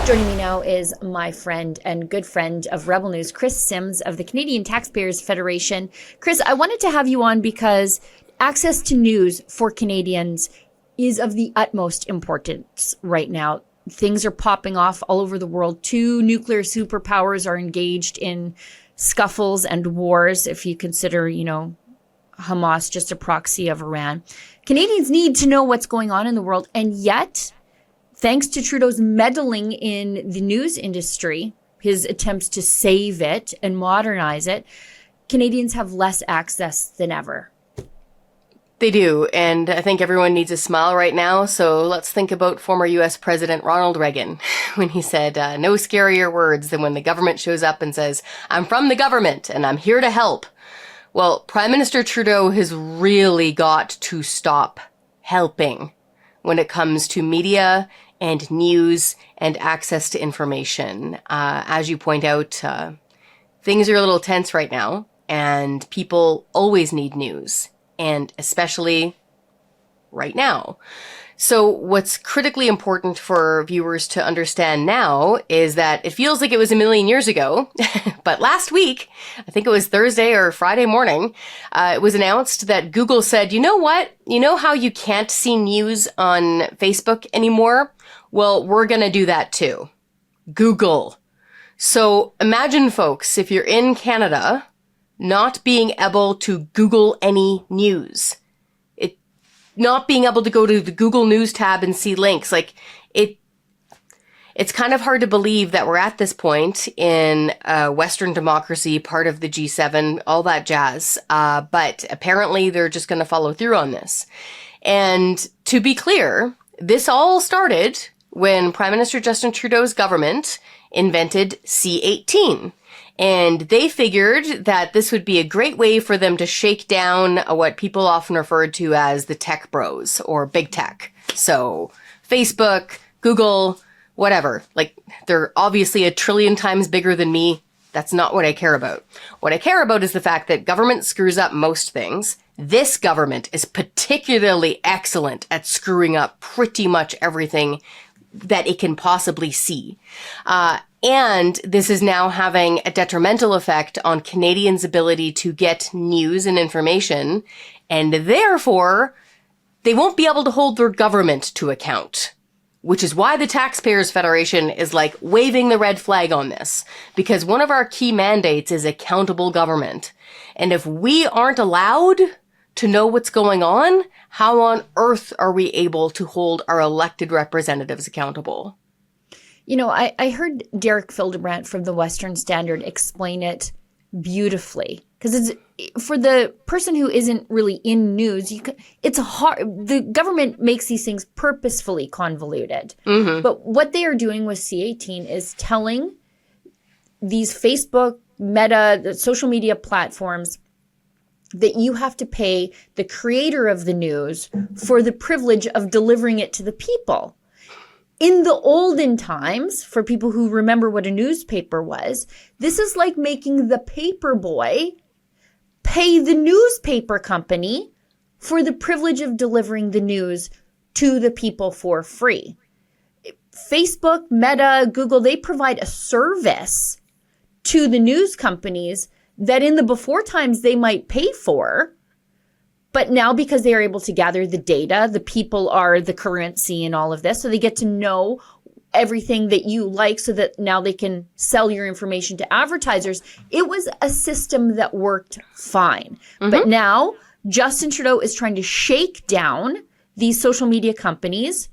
Joining me now is my friend and good friend of Rebel News, Kris Sims of the Canadian Taxpayers Federation. Kris, I wanted to have you on because access to news for Canadians is of the utmost importance right now. Things are popping off all over the world. 2 nuclear superpowers are engaged in scuffles and wars, if you consider, Hamas just a proxy of Iran. Canadians need to know what's going on in the world, and yet, thanks to Trudeau's meddling in the news industry, his attempts to save it and modernize it, Canadians have less access than ever. They do, and I think everyone needs a smile right now, so let's think about former U.S. President Ronald Reagan, when he said, no scarier words than when the government shows up and says, I'm from the government and I'm here to help. Well, Prime Minister Trudeau has really got to stop helping when it comes to media and news and access to information. As you point out, things are a little tense right now, and people always need news, and especially right now. So what's critically important for viewers to understand now is that it feels like it was a million years ago, but last week, I think it was Thursday or Friday morning, it was announced that Google said, you know what? You know how you can't see news on Facebook anymore? Well, we're going to do that too. Google. So imagine, folks, if you're in Canada, not being able to Google any news. Not being able to go to the Google News tab and see links. It's kind of hard to believe that we're at this point in Western democracy, part of the G7, all that jazz. But apparently they're just going to follow through on this. And to be clear, this all started when Prime Minister Justin Trudeau's government invented C-18. And they figured that this would be a great way for them to shake down what people often referred to as the tech bros or big tech. So Facebook, Google, whatever. They're obviously 1 trillion times bigger than me. That's not what I care about. What I care about is the fact that government screws up most things. This government is particularly excellent at screwing up pretty much everything that it can possibly see. And this is now having a detrimental effect on Canadians' ability to get news and information, and therefore, they won't be able to hold their government to account. Which is why the Taxpayers Federation is waving the red flag on this. Because one of our key mandates is accountable government. And if we aren't allowed to know what's going on, how on earth are we able to hold our elected representatives accountable? I heard Derek Fildebrandt from the Western Standard explain it beautifully. Because it's for the person who isn't really in news, it's hard. The government makes these things purposefully convoluted. Mm-hmm. But what they are doing with C-18 is telling these Facebook, Meta, the social media platforms that you have to pay the creator of the news for the privilege of delivering it to the people. In the olden times, for people who remember what a newspaper was, this is like making the paper boy pay the newspaper company for the privilege of delivering the news to the people for free. Facebook, Meta, Google, they provide a service to the news companies that in the before times they might pay for. But now because they are able to gather the data, the people are the currency in all of this. So they get to know everything that you like so that now they can sell your information to advertisers. It was a system that worked fine. Mm-hmm. But now Justin Trudeau is trying to shake down these social media companies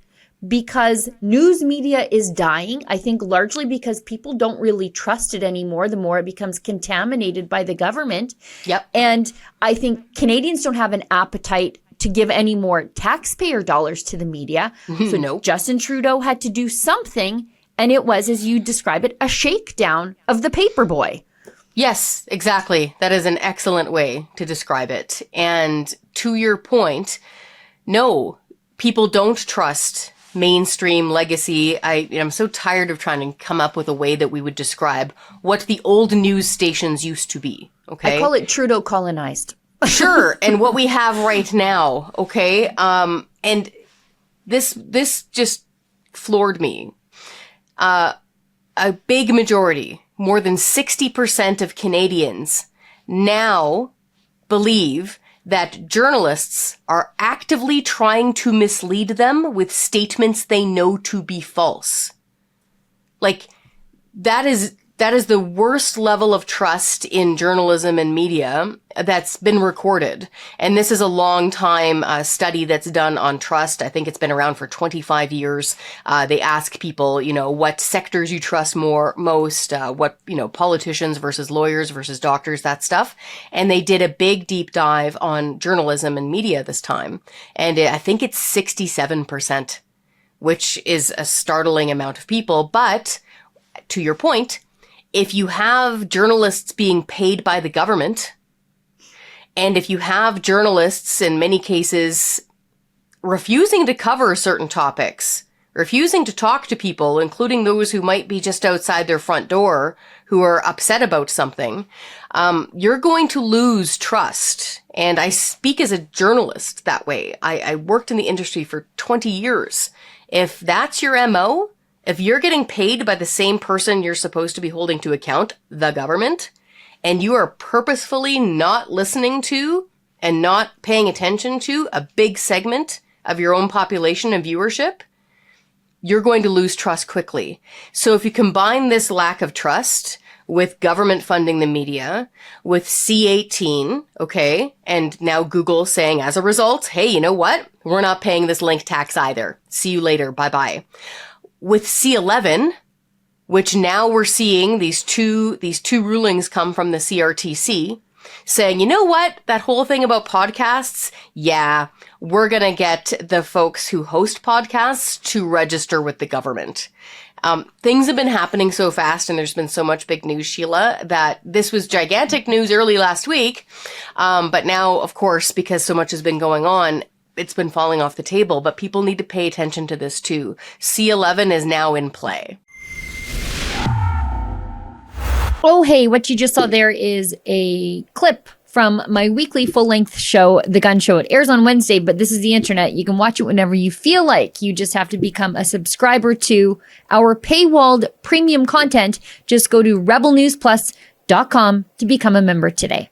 because news media is dying, I think largely because people don't really trust it anymore the more it becomes contaminated by the government. Yep. And I think Canadians don't have an appetite to give any more taxpayer dollars to the media. So Nope. Justin Trudeau had to do something, and it was, as you describe it, a shakedown of the paper boy. Yes, exactly. That is an excellent way to describe it. And to your point, no, people don't trust mainstream legacy. I'm so tired of trying to come up with a way that we would describe what the old news stations used to be. Okay. I call it Trudeau colonized. Sure. And what we have right now. Okay. And this just floored me. a big majority, more than 60% of Canadians now believe that journalists are actively trying to mislead them with statements they know to be false. Like, that is the worst level of trust in journalism and media that's been recorded. And this is a long time study that's done on trust. I think it's been around for 25 years. They ask people, what sectors you trust most, what, politicians versus lawyers versus doctors, that stuff. And they did a big deep dive on journalism and media this time. And I think it's 67%, which is a startling amount of people. But to your point, if you have journalists being paid by the government, and if you have journalists in many cases refusing to cover certain topics, refusing to talk to people, including those who might be just outside their front door, who are upset about something, you're going to lose trust. And I speak as a journalist that way. I worked in the industry for 20 years. If that's your MO, if you're getting paid by the same person you're supposed to be holding to account, the government, and you are purposefully not listening to and not paying attention to a big segment of your own population and viewership, you're going to lose trust quickly. So if you combine this lack of trust with government funding the media, with C18, okay, and now Google saying as a result, hey, you know what? We're not paying this link tax either. See you later. Bye-bye. With C11, which now we're seeing these two rulings come from the CRTC saying, you know what, that whole thing about podcasts, yeah, we're going to get the folks who host podcasts to register with the government. Things have been happening so fast and there's been so much big news, Sheila, that this was gigantic news early last week. But now, of course, because so much has been going on, it's been falling off the table, but people need to pay attention to this too. C11 is now in play. Oh, hey, what you just saw there is a clip from my weekly full-length show, The Gunn Show. It airs on Wednesday, but this is the internet. You can watch it whenever you feel like. You just have to become a subscriber to our paywalled premium content. Just go to rebelnewsplus.com to become a member today.